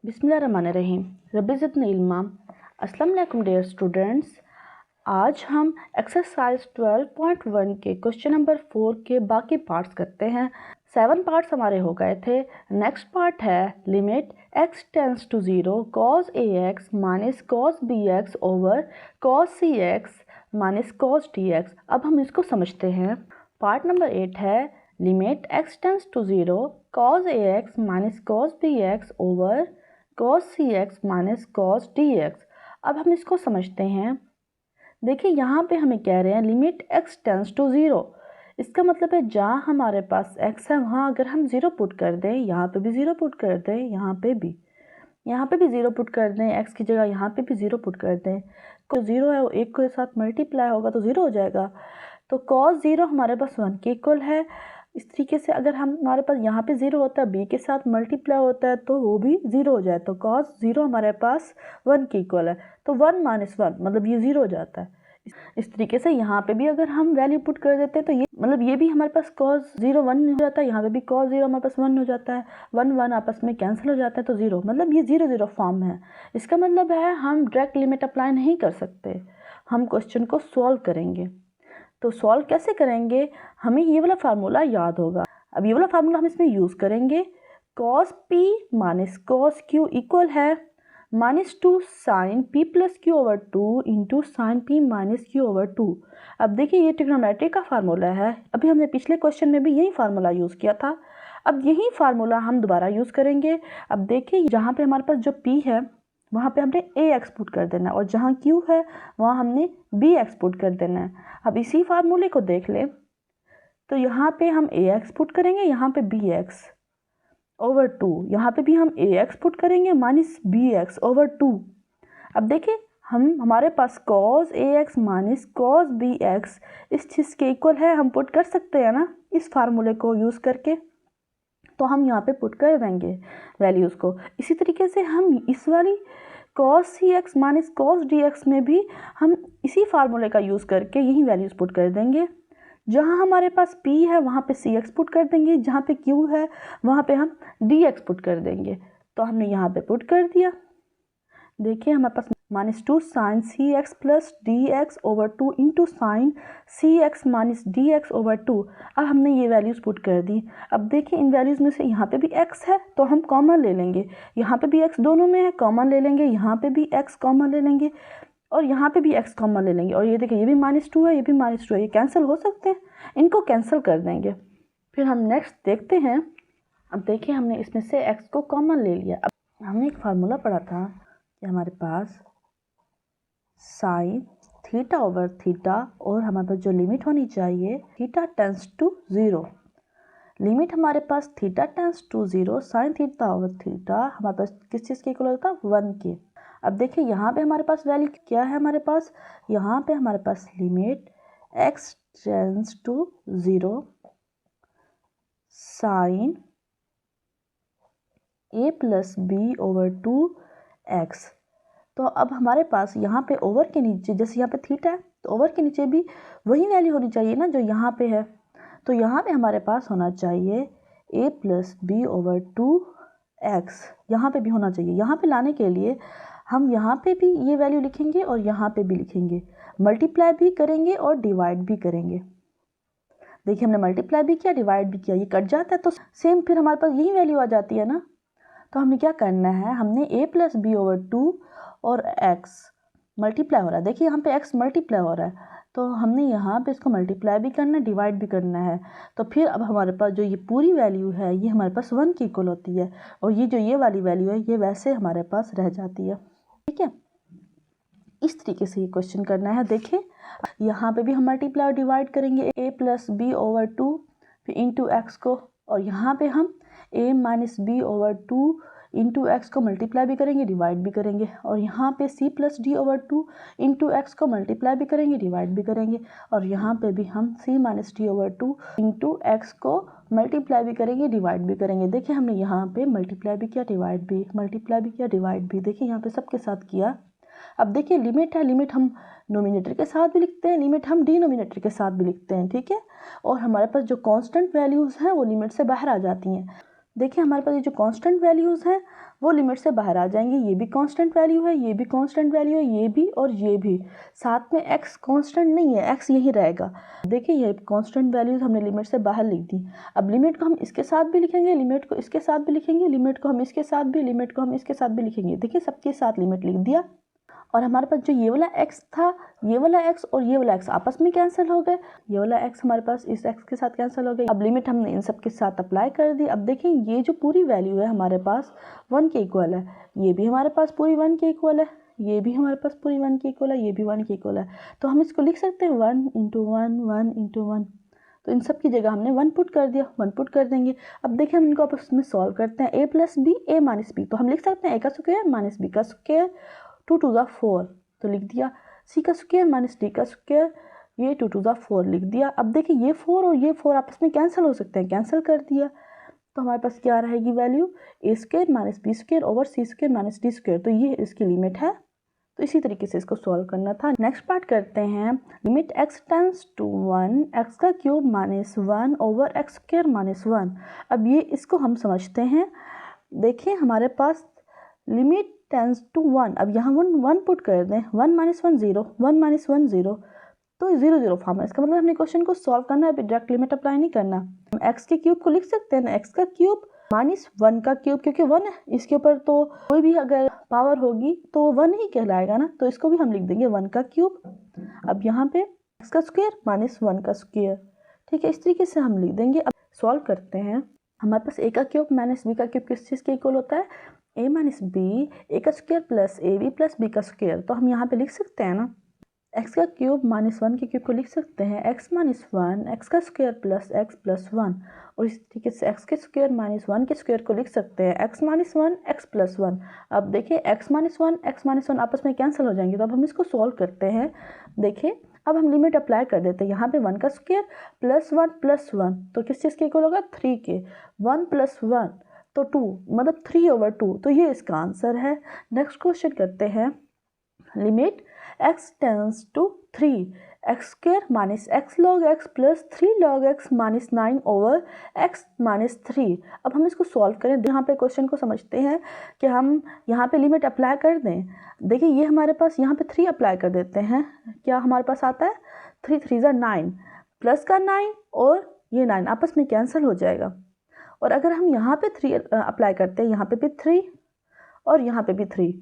बिस्मिल्लाहिर्रहमानिर्रहीम। रब्बी ज़िदनी इल्मा। अस्सलाम वालेकुम डियर स्टूडेंट्स। आज हम एक्सरसाइज 12.1 के क्वेश्चन नंबर 4 के बाकी पार्ट्स करते हैं। 7 पार्ट्स हमारे हो गए थे। नेक्स्ट पार्ट है limit x tends to 0 cos ax minus cos bx over cos cx minus cos dx। अब हम इसको समझते हैं। पार्ट नंबर 8 है limit x tends to 0 cos ax minus cos bx over cos cx minus cos dx। अब हम इसको समझते हैं। देखिए यहाँ पे हमें कह रहे हैं लिमिट x टेंस टू 0। इसका मतलब है जहाँ हमारे पास x है वहाँ अगर हम 0 पुट कर दें, यहाँ पे भी 0 पुट कर दें, यहाँ पे भी 0 पुट कर दें, x की जगह यहाँ पे भी 0 पुट कर दें, तो 0 है वो 1 के साथ मल्टीप्लाई होगा तो 0 हो जाएगा। तो cos 0 हमारे पास 1 के इक्वल है। इस तरीके से अगर हमारे पास यहाँ पे 0 होता है, b के साथ मल्टीप्लाई होता है तो वो भी 0 हो जाए। तो cos 0 हमारे पास 1 के इक्वल है, तो 1 माइनस 1 मतलब ये 0 हो जाता है। इस तरीके से यहाँ पे भी अगर हम वैल्यू पुट कर देते हैं तो ये मतलब ये भी हमारे पास cos 0 1 हो जाता है, यहाँ पे भी cos 0 हमारे पास 1 हो जाता है। 1 1 आपस में कैंसिल हो जाता है तो 0, मतलब ये 0 0 फॉर्म है। इसका मतलब है हम डायरेक्ट लिमिट अप्लाई नहीं कर सकते, हम क्वेश्चन को सॉल्व करेंगे। तो सॉल्व कैसे करेंगे, हमें ये वाला फार्मूला याद होगा। अब ये वाला फार्मूला हम इसमें यूज़ करेंगे। cos p minus cos q equal है -2 sin p plus Q over 2 into sign P minus Q over 2। अब देखिए ये ट्रिग्नोमेट्री का फार्मूला है। अभी हमने पिछले क्वेश्चन में भी यही फार्मूला यूज़ किया था। अब यही फार्मूला हम दोबारा यूज़ करेंगे। अब देखिए जहाँ पे हमारे पास जो p है वहाँ पे हमने a एक्सपुट कर देना है और जहाँ q है वहाँ हमने b एक्सपुट कर देना है। अब इसी फार्मूले को देख लें तो यहाँ पे हम a एक्सपुट करेंगे, यहाँ पे bx ओवर 2, यहाँ पे भी हम a एक्सपुट करेंगे माइनस bx ओवर 2। अब देखिए हमारे पास cos ax minus cos bx इस चीज़ के इक्वल है, हम पुट कर सकते हैं ना इस फार्मूले को यूज़ करके, तो हम यहाँ पे पुट कर देंगे वैल्यूज़ को। इसी तरीके से हम इस वाली cos cx minus cos dx में भी हम इसी फार्मूले का यूज़ करके यही वैल्यूज़ पुट कर देंगे। जहाँ हमारे पास p है वहाँ पे cx पुट कर देंगे, जहाँ पे q है वहाँ पे हम dx पुट कर देंगे। तो हमने यहाँ पे पुट कर दिया। देखिए हमारे पास -2 sine cx plus dx over 2 into sine cx minus dx over 2। अब हमने ये वैल्यूज़ पुट कर दी। अब देखिए इन वैल्यूज़ में से यहाँ पे भी x है तो हम कॉमन ले लेंगे, यहाँ पे भी x दोनों में है कॉमन ले लेंगे, यहाँ पे भी x कॉमन ले लेंगे और यहाँ पे भी x कॉमन ले लेंगे। और ये देखिए ये भी -2 है, ये भी -2 है, ये कैंसिल हो सकते हैं, इनको कैंसिल कर देंगे। फिर हम नेक्स्ट देखते हैं। अब देखिए हमने इसमें से x को कॉमन ले लिया। अब हमने एक फार्मूला पढ़ा था कि हमारे पास साइन थीटा ओवर थीटा और हमारे पास जो लिमिट होनी चाहिए थीटा टेंस टू 0। लिमिट हमारे पास theta tends to 0 sine theta over theta हमारे पास किस चीज़ के इक्वल होता है 1 के। अब देखिए यहाँ पे हमारे पास वैल्यू क्या है, हमारे पास यहाँ पे हमारे पास limit x tends to 0 sine a plus b over 2x। तो अब हमारे पास यहाँ पे ओवर के नीचे जैसे यहाँ पे थीटा है तो ओवर के नीचे भी वही वैल्यू होनी चाहिए ना जो यहाँ पे है। तो यहाँ पे हमारे पास होना चाहिए a plus b over 2x, यहाँ पे भी होना चाहिए। यहाँ पे लाने के लिए हम यहाँ पे भी ये वैल्यू लिखेंगे और यहाँ पे भी लिखेंगे, मल्टीप्लाई भी करेंगे और डिवाइड भी करेंगे। देखिए हमने मल्टीप्लाई भी किया डिवाइड भी किया, ये कट जाता है तो सेम फिर हमारे पास यही वैल्यू आ जाती है ना। तो हमने क्या करना है, हमने a प्लस बी ओवर 2 और x मल्टीप्लाई हो रहा है, देखिए यहाँ पे x मल्टीप्लाई हो रहा है तो हमने यहाँ पे इसको मल्टीप्लाई भी करना है डिवाइड भी करना है। तो फिर अब हमारे पास जो ये पूरी वैल्यू है ये हमारे पास 1 की इक्वल होती है और ये जो ये वाली वैल्यू है ये वैसे हमारे पास रह जाती है। ठीक है, इस तरीके से ये क्वेश्चन करना है। देखिए यहाँ पे भी हम मल्टीप्लाई और डिवाइड करेंगे a प्लस बी ओवर 2 फिर इंटू एक्स को, और यहाँ पे हम a minus B over 2 into X को मल्टीप्लाई भी करेंगे डिवाइड भी करेंगे, और यहाँ पे c plus D over 2 into X को मल्टीप्लाई भी करेंगे डिवाइड भी करेंगे, और यहाँ पे भी हम c minus D over 2 into X को मल्टीप्लाई भी करेंगे डिवाइड भी करेंगे। देखिए हमने यहाँ पे मल्टीप्लाई भी किया डिवाइड भी, मल्टीप्लाई भी किया डिवाइड भी, देखिए यहाँ पे सबके साथ किया। अब देखिए लिमिट है, लिमिट हम नोमिनेटर के साथ भी लिखते हैं, लिमिट हम डिनोमिनेटर के साथ भी लिखते हैं। ठीक है, और हमारे पास जो कांस्टेंट वैल्यूज़ हैं वो लिमिट से बाहर आ जाती हैं। देखिए हमारे पास ये जो कांस्टेंट वैल्यूज़ हैं वो लिमिट से बाहर आ जाएंगे। ये भी कांस्टेंट वैल्यू है, ये भी कांस्टेंट वैल्यू है, ये भी और ये भी। साथ में x कांस्टेंट नहीं है, x यही रहेगा। देखिए ये कांस्टेंट वैल्यूज़ हमने लिमिट से बाहर लिख दी। अब लिमिट को हम इसके साथ भी लिखेंगे, लिमिट को इसके साथ भी लिखेंगे, लिमिट को हम इसके साथ भी, लिमिट को हम इसके साथ भी लिखेंगे। देखिए सबके साथ लिमिट लिख दिया। और हमारे पास जो ये वाला x था, ये वाला x और ये वाला x आपस में कैंसिल हो गए। ये वाला x हमारे पास इस x के साथ कैंसिल हो गई। अब लिमिट हमने इन सब के साथ अप्लाई कर दी। अब देखें ये जो पूरी वैल्यू है हमारे पास 1 के इक्वल है, ये भी हमारे पास पूरी 1 के इक्वल है, ये भी हमारे पास पूरी 1 के इक्वल है, ये भी 1 के इक्वल है। तो हम इसको लिख सकते हैं 1 इंटू 1, 1 इंटू 1। तो इन सब की जगह हमने 1 पुट कर दिया, 1 पुट कर देंगे। अब देखिए हम इनको आपस में सॉल्व करते हैं। a plus B, a minus B, तो हम लिख सकते हैं a का स्क्वायर माइनस b का स्क्वायर, 2 टू द 4 तो लिख दिया। c का स्क्वायर माइनस d का स्क्वायर, ये 2 टू द 4 लिख दिया। अब देखिए ये 4 और ये 4 आपस में कैंसिल हो सकते हैं, कैंसिल कर दिया। तो हमारे पास क्या रहेगी value, a square minus b square over c square minus d square. तो ये इसकी लिमिट है। तो इसी तरीके से इसको सॉल्व करना था। नेक्स्ट पार्ट करते हैं। Limit x tends to 1 x का cube minus 1 over x square minus 1। अब ये इसको हम समझते हैं। देखिए हमारे पास लिमिट टेंड्स टू 1, अब यहाँ 1 पुट कर दें, 1 माइनस 1 0, 1 माइनस 1 0, तो 0 0 फॉर्म है। इसका मतलब हमने क्वेश्चन को सॉल्व करना है, डायरेक्ट लिमिट अप्लाई नहीं करना। हम x के क्यूब को लिख सकते हैं ना, x का क्यूब माइनस 1 का क्यूब, क्योंकि 1 है इसके ऊपर, तो कोई भी अगर पावर होगी तो 1 ही कहलाएगा ना, तो इसको भी हम लिख देंगे 1 का क्यूब। अब यहाँ पे x का स्क्वायर माइनस 1 का स्क्वायर, ठीक है, इस तरीके से हम लिख देंगे। अब सॉल्व करते हैं। हमारे पास a का क्यूब माइनस b का क्यूब किस चीज़ के इक्वल होता है, a माइनस बी, ए का square plus A B plus B का स्क्वायर। तो हम यहाँ पे लिख सकते हैं ना, x का क्यूब माइनस 1 के क्यूब को लिख सकते हैं x माइनस 1 x का स्क्वायर प्लस x प्लस 1, और इस तरीके से x के स्क्वायर माइनस 1 के स्क्वायर को लिख सकते हैं x माइनस 1 x प्लस 1। अब देखिए x माइनस 1 आपस में कैंसिल हो जाएंगे, तो अब हम इसको सॉल्व करते हैं। देखिए अब हम लिमिट अप्लाई कर देते हैं। यहाँ पे 1 का स्क्वायर प्लस 1 प्लस 1, तो किस चीज़ के इक्वल होगा, 3 के। 1 प्लस 1 तो 2, मतलब 3 ओवर 2, तो ये इसका आंसर है। नेक्स्ट क्वेश्चन करते हैं। Limit x tends to 3 x square minus x log x plus 3 log x minus 9 over x minus 3। अब हम इसको सॉल्व करें। यहाँ पे क्वेश्चन को समझते हैं कि हम यहाँ पे लिमिट अप्लाई कर दें। देखिए ये हमारे पास यहाँ पे 3 अप्लाई कर देते हैं। क्या हमारे पास आता है, 3 3 ज़ा 9, प्लस का 9 और ये 9 आपस में कैंसिल हो जाएगा। और अगर हम यहाँ पे 3 अप्लाई करते हैं, यहाँ पे भी 3 और यहाँ पे भी 3,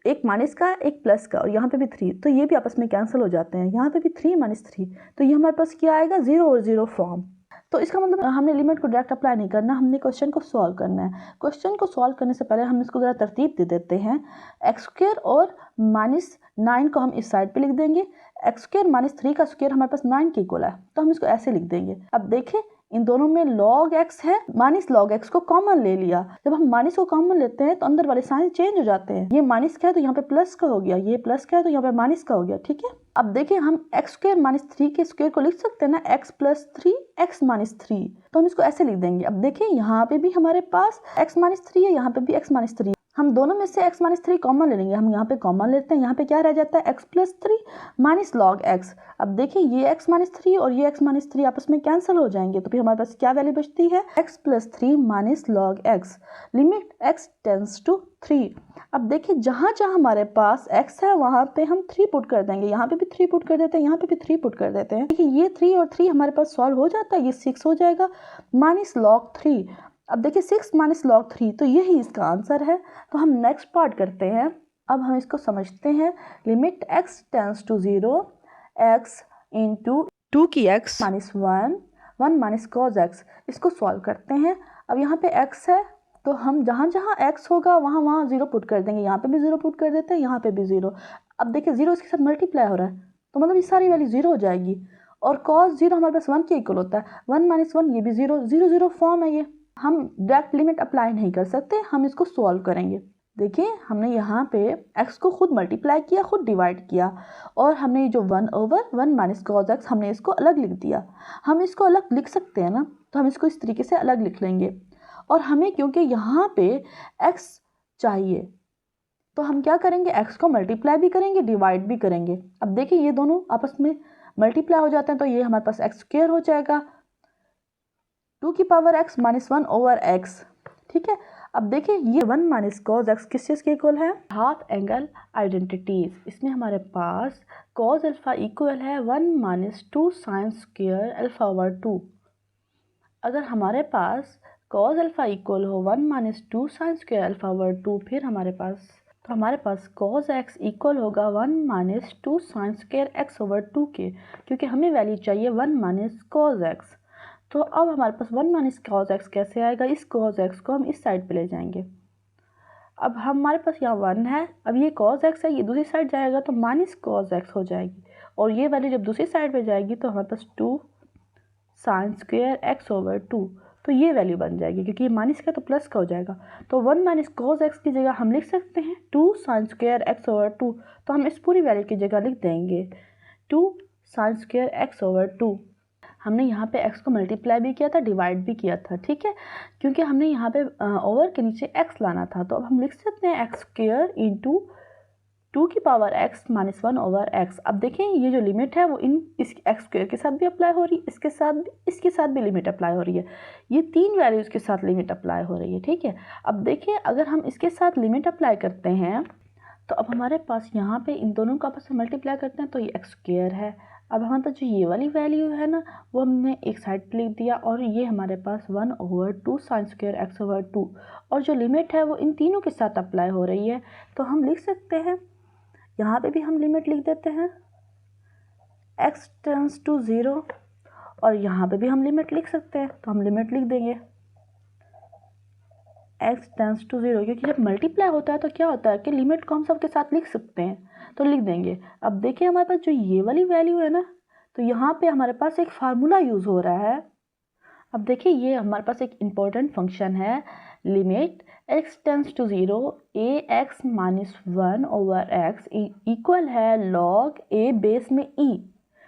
एक माइनस का एक प्लस का, और यहाँ पे भी 3, तो ये भी आपस में कैंसिल हो जाते हैं। यहाँ पे भी 3 माइनस 3, तो ये हमारे पास क्या आएगा, 0 और 0 फॉर्म। तो इसका मतलब हमने लिमिट को डायरेक्ट अप्लाई नहीं करना, हमने क्वेश्चन को सॉल्व करना है। क्वेश्चन को सॉल्व करने से पहले हम इसको ज़रा तरतीब दे देते हैं। एक्स स्क्वायर और माइनस 9 को हम इस साइड पे लिख देंगे। एक्स स्क्वायर माइनस 3 का स्क्वायर हमारे पास 9 के इक्वल है, तो हम इसको ऐसे लिख देंगे। अब देखें इन दोनों में log x है, माइनस log x को कॉमन ले लिया। जब हम माइनस को कॉमन लेते हैं तो अंदर वाले साइन चेंज हो जाते हैं। ये माइनस का है तो यहाँ पे प्लस का हो गया, ये प्लस का है तो यहाँ पे माइनस का हो गया, ठीक है। अब देखिए हम x स्क्वायर माइनस 3 के स्क्वायर को लिख सकते हैं ना, x प्लस 3 x माइनस 3, तो हम इसको ऐसे लिख देंगे। अब देखिए यहाँ पे भी हमारे पास x माइनस 3 है, यहाँ पे भी x माइनस 3। हम दोनों में से x माइनस 3 कॉमन ले लेंगे। हम यहाँ पे कॉमन लेते हैं, यहाँ पे क्या रह जाता है, x plus 3 minus log x। अब देखिए ये x माइनस 3 और ये x माइनस 3 आपस में कैंसिल हो जाएंगे, तो फिर हमारे पास क्या वैल्यू बचती है, x plus 3 minus log x। Limit x tends to 3। अब देखिए जहाँ जहाँ हमारे पास x है वहाँ पे हम 3 पुट कर देंगे। यहाँ पे भी 3 पुट कर देते हैं, यहाँ पे भी 3 पुट कर देते हैं। देखिए ये 3 और 3 हमारे पास सॉल्व हो जाता है, ये 6 हो जाएगा माइनस लॉग 3। अब देखिए 6 माइनस लॉग 3, तो यही इसका आंसर है। तो हम नेक्स्ट पार्ट करते हैं। अब हम इसको समझते हैं। Limit x tends to 0 x into 2 की x minus 1 minus cos x, इसको सॉल्व करते हैं। अब यहाँ पे x है तो हम जहाँ जहाँ x होगा वहाँ वहाँ 0 पुट कर देंगे। यहाँ पे भी 0 पुट कर देते हैं, यहाँ पे भी 0। अब देखिए 0 इसके साथ मल्टीप्लाई हो रहा है, तो मतलब ये सारी वैल्यू 0 हो जाएगी। और कॉज 0 हमारे पास 1 के इक्वल होता है, 1 माइनस 1, ये भी 0 0 0 फॉर्म है। ये हम डायरेक्ट लिमिट अप्लाई नहीं कर सकते, हम इसको सॉल्व करेंगे। देखिए हमने यहाँ पे x को खुद मल्टीप्लाई किया, खुद डिवाइड किया, और हमने जो 1 ओवर 1 माइनस कॉज x हमने इसको अलग लिख दिया। हम इसको अलग लिख सकते हैं ना, तो हम इसको इस तरीके से अलग लिख लेंगे। और हमें क्योंकि यहाँ पे x चाहिए तो हम क्या करेंगे, x को मल्टीप्लाई भी करेंगे, डिवाइड भी करेंगे। अब देखिए ये दोनों आपस में मल्टीप्लाई हो जाते हैं, तो ये हमारे पास x स्क्वायर हो जाएगा, 2 की power x minus 1 over x, ठीक है। अब देखिए ये 1 माइनस कॉज एक्स किस चीज़ के इक्वल है, हाफ एंगल आइडेंटिटीज। इसमें हमारे पास कॉज अल्फा इक्वल है 1 minus 2 sine square alpha over 2। अगर हमारे पास कॉज अल्फा इक्वल हो 1 minus 2 sine square alpha over 2, फिर हमारे पास कॉज एक्स इक्वल होगा 1 minus 2 sine square x over 2 के, क्योंकि हमें वैल्यू चाहिए 1 माइनस कॉज एक्स। तो अब हमारे पास 1 माइनस कॉज एक्स कैसे आएगा, इस कॉज एक्स को हम इस साइड पे ले जाएंगे। अब हमारे पास यहाँ 1 है, अब ये कॉज एक्स है, ये दूसरी साइड जाएगा तो माइनस कॉज एक्स हो जाएगी, और ये वैल्यू जब दूसरी साइड पे जाएगी तो हमारे पास 2 साइन स्क्वायर एक्स ओवर 2, तो ये वैल्यू बन जाएगी, क्योंकि ये माइनस का तो प्लस का हो जाएगा। तो 1 माइनस कॉज एक्स की जगह हम लिख सकते हैं 2 साइन स्क्वायर एक्स ओवर 2, तो हम इस पूरी वैल्यू की जगह लिख देंगे 2 साइन स्क्वायर एक्स ओवर 2। हमने यहाँ पे x को मल्टीप्लाई भी किया था, डिवाइड भी किया था, ठीक है, क्योंकि हमने यहाँ पे ओवर के नीचे x लाना था। तो अब हम लिख सकते हैं एक्स स्क्वायर इंटू 2 की power x minus 1 over x। अब देखें ये जो लिमिट है वो इस एक्स स्क्वायर के साथ भी अप्लाई हो रही है, इसके साथ भी लिमिट अप्लाई हो रही है, ये तीन वैल्यूज़ के साथ लिमिट अप्लाई हो रही है, ठीक है। अब देखिए अगर हम इसके साथ लिमिट अप्लाई करते हैं तो अब हमारे पास यहाँ पे इन दोनों का आपस में मल्टीप्लाई करते हैं तो ये एक्स स्क्वायर है। अब हमारे पास जो ये वाली वैल्यू है ना वो हमने एक साइड पे लिख दिया, और ये हमारे पास 1 over 2 sine square x over 2, और जो लिमिट है वो इन तीनों के साथ अप्लाई हो रही है। तो हम लिख सकते हैं, यहाँ पे भी हम लिमिट लिख देते हैं x टेंड्स टू 0, और यहाँ पे भी हम लिमिट लिख सकते हैं, तो हम लिमिट लिख देंगे x टेंड्स टू 0, क्योंकि जब मल्टीप्लाई होता है तो क्या होता है कि लिमिट को हम सबके साथ लिख सकते हैं, तो लिख देंगे। अब देखिए हमारे पास जो ये वाली वैल्यू है ना, तो यहाँ पे हमारे पास एक फार्मूला यूज़ हो रहा है। अब देखिए ये हमारे पास एक इम्पॉर्टेंट फंक्शन है, limit x tends to 0 ax minus 1 over x equal है log a बेस में e।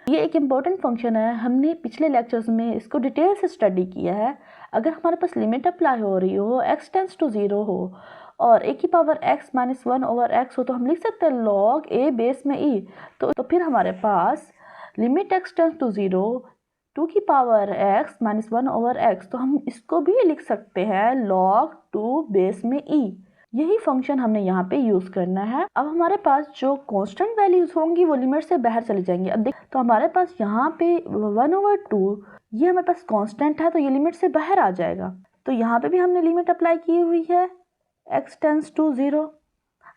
ये एक इम्पॉर्टेंट फंक्शन है, हमने पिछले लेक्चर्स में इसको डिटेल से स्टडी किया है। अगर हमारे पास लिमिट अप्लाई हो रही हो, x टेंड्स टू 0 हो और a की power x minus 1 over x हो, तो हम लिख सकते हैं log a बेस में e। तो फिर हमारे पास लिमिट x टेंड्स टू 0 2 की power x minus 1 over x, तो हम इसको भी लिख सकते हैं log 2 बेस में e। यही फंक्शन हमने यहाँ पे यूज़ करना है। अब हमारे पास जो कांस्टेंट वैल्यूज होंगी वो लिमिट से बाहर चली जाएंगी। अब देख तो हमारे पास यहाँ पे 1 ओवर 2 ये हमारे पास कांस्टेंट है, तो ये लिमिट से बाहर आ जाएगा। तो यहाँ पे भी हमने लिमिट अप्लाई की हुई है x टेंड्स टू 0,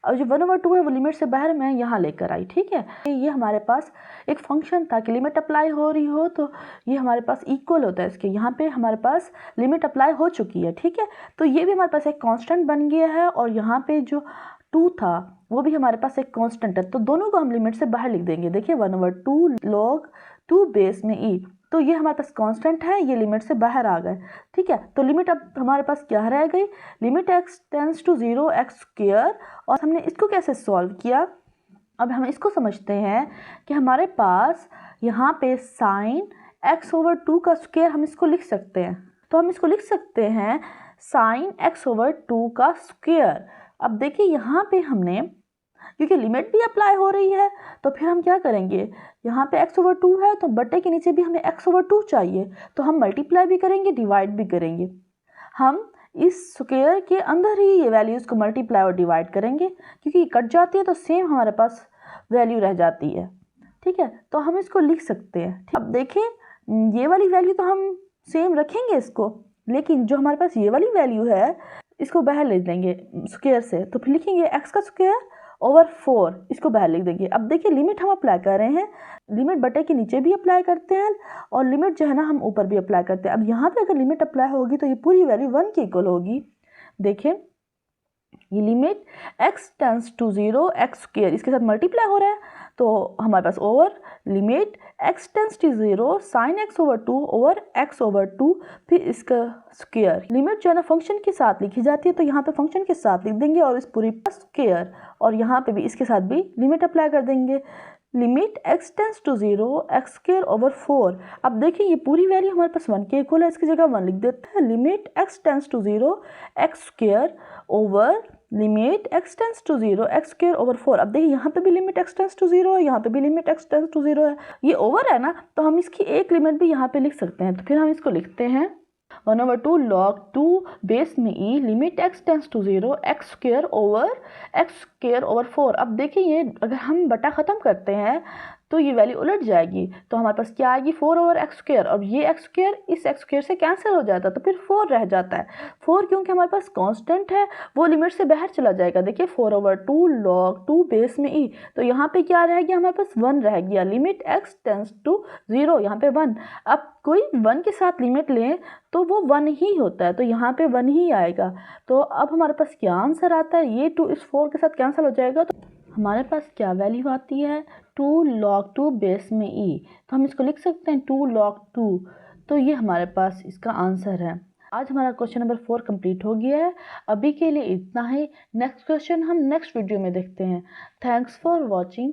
और जो 1 ओवर 2 है वो लिमिट से बाहर मैं यहाँ लेकर आई, ठीक है। ये हमारे पास एक फंक्शन था कि लिमिट अप्लाई हो रही हो तो ये हमारे पास इक्वल होता है इसके, यहाँ पे हमारे पास लिमिट अप्लाई हो चुकी है, ठीक है। तो ये भी हमारे पास एक कांस्टेंट बन गया है, और यहाँ पे जो 2 था वो भी हमारे पास एक कांस्टेंट है, तो दोनों को हम लिमिट से बाहर लिख देंगे। देखिए 1 ओवर 2 log 2 बेस में e, तो ये हमारे पास कांस्टेंट है, ये लिमिट से बाहर आ गए, ठीक है। तो लिमिट अब हमारे पास क्या रह गई, limit x tends to 0 x square, और हमने इसको कैसे सॉल्व किया। अब हम इसको समझते हैं कि हमारे पास यहाँ पे साइन x ओवर 2 का स्क्वायर हम इसको लिख सकते हैं, तो हम इसको लिख सकते हैं साइन x ओवर 2 का स्क्वायर। अब देखिए यहाँ पे हमने क्योंकि लिमिट भी अप्लाई हो रही है तो फिर हम क्या करेंगे, यहाँ पे x ओवर 2 है तो बटे के नीचे भी हमें x ओवर 2 चाहिए, तो हम मल्टीप्लाई भी करेंगे डिवाइड भी करेंगे। हम इस स्क्वायर के अंदर ही ये वैल्यूज़ को मल्टीप्लाई और डिवाइड करेंगे, क्योंकि कट जाती है तो सेम हमारे पास वैल्यू रह जाती है, ठीक है। तो हम इसको लिख सकते हैं। अब देखें ये वाली वैल्यू तो हम सेम रखेंगे इसको, लेकिन जो हमारे पास ये वाली वैल्यू है इसको बाहर ले देंगे स्क्वायर से, तो फिर लिखेंगे x का स्क्वायर ओवर 4, इसको बाहर लिख देंगे। अब देखिए लिमिट हम अप्लाई कर रहे हैं, लिमिट बटे के नीचे भी अप्लाई करते हैं और लिमिट जो है ना हम ऊपर भी अप्लाई करते हैं। अब यहाँ पे अगर लिमिट अप्लाई होगी तो ये पूरी वैल्यू 1 के इक्वल होगी। देखिए ये limit x tends to 0 x square इसके साथ मल्टीप्लाई हो रहा है, तो हमारे पास over limit x tends to 0 sine x over 2 over x over 2, फिर इसका स्क्वायर। लिमिट जो है ना फंक्शन के साथ लिखी जाती है, तो यहाँ पे फंक्शन के साथ लिख देंगे और इस पूरी स्क्वायर, और यहाँ पे भी इसके साथ भी लिमिट अप्लाई कर देंगे, limit x tends to 0 x square over 4। अब देखिए ये पूरी वैल्यू हमारे पास 1 के इक्वल है, इसकी जगह 1 लिख देते हैं। Limit x tends to 0 x square over limit x tends to 0 x square over 4। अब देखिए यहाँ पे भी लिमिट x टेंड्स टू 0 है, यहाँ पे भी लिमिट x टेंड्स टू 0 है, ये ओवर है ना, तो हम इसकी एक लिमिट भी यहाँ पे लिख सकते हैं। तो फिर हम इसको लिखते हैं 1/2 log 2 बेस में e limit x tends to 0 x square over 4। अब देखिए ये अगर हम बटा ख़त्म करते हैं तो ये वैल्यू उलट जाएगी, तो हमारे पास क्या आएगी 4/x²। और ये x² इस x² से कैंसिल हो जाता है तो फिर 4 रह जाता है। 4 क्योंकि हमारे पास कांस्टेंट है वो लिमिट से बाहर चला जाएगा। देखिए 4/2 log 2 बेस में e, तो यहाँ पे क्या रहेगी हमारे पास 1 रह गया। लिमिट x टेंस टू 0 यहाँ पे 1। अब कोई 1 के साथ लिमिट लें तो वो 1 ही होता है, तो यहाँ पे 1 ही आएगा। तो अब हमारे पास क्या आंसर आता है, ये 2 इस 4 के साथ कैंसिल हो जाएगा, तो हमारे पास क्या वैल्यू आती है 2 log 2 बेस में e। तो हम इसको लिख सकते हैं 2 log 2। तो ये हमारे पास इसका आंसर है। आज हमारा क्वेश्चन नंबर 4 कंप्लीट हो गया है। अभी के लिए इतना ही। नेक्स्ट क्वेश्चन हम नेक्स्ट वीडियो में देखते हैं। Thanks for watching.